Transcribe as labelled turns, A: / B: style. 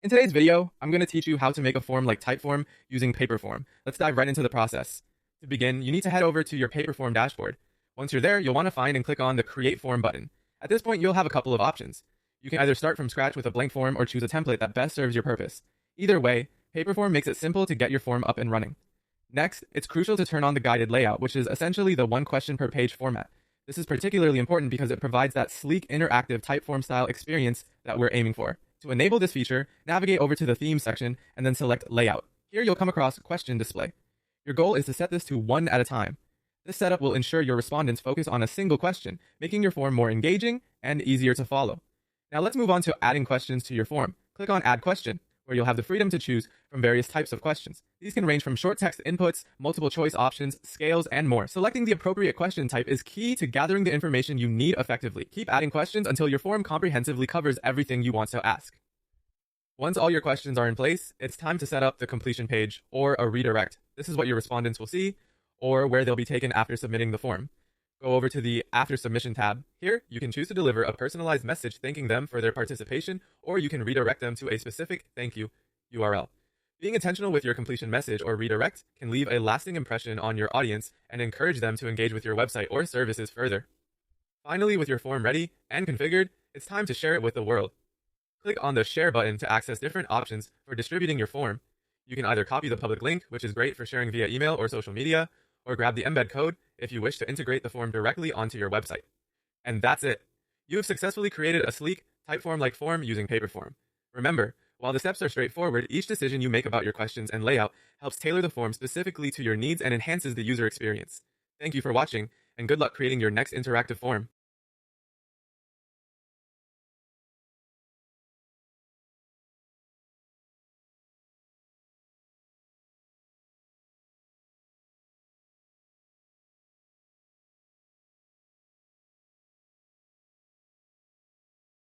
A: In today's video, I'm going to teach you how to make a form like Typeform using Paperform. Let's dive right into the process. To begin, you need to head over to your Paperform dashboard. Once you're there, you'll want to find and click on the Create Form button. At this point, you'll have a couple of options. You can either start from scratch with a blank form or choose a template that best serves your purpose. Either way, Paperform makes it simple to get your form up and running. Next, it's crucial to turn on the guided layout, which is essentially the one question per page format. This is particularly important because it provides that sleek, interactive Typeform style experience that we're aiming for. To enable this feature, navigate over to the Themes section and then select Layout. Here you'll come across Question Display. Your goal is to set this to one at a time. This setup will ensure your respondents focus on a single question, making your form more engaging and easier to follow. Now let's move on to adding questions to your form. Click on Add Question, where you'll have the freedom to choose from various types of questions. These can range from short text inputs, multiple choice options, scales, and more. Selecting the appropriate question type is key to gathering the information you need effectively. Keep adding questions until your form comprehensively covers everything you want to ask. Once all your questions are in place, it's time to set up the completion page or a redirect. This is what your respondents will see, or where they'll be taken after submitting the form. Go over to the After Submission tab. Here, you can choose to deliver a personalized message thanking them for their participation, or you can redirect them to a specific thank you URL. Being intentional with your completion message or redirect can leave a lasting impression on your audience and encourage them to engage with your website or services further. Finally, with your form ready and configured, it's time to share it with the world. Click on the Share button to access different options for distributing your form. You can either copy the public link, which is great for sharing via email or social media, or grab the embed code if you wish to integrate the form directly onto your website. And that's it. You have successfully created a sleek, Typeform-like form using Paperform. Remember, while the steps are straightforward, each decision you make about your questions and layout helps tailor the form specifically to your needs and enhances the user experience. Thank you for watching, and good luck creating your next interactive form.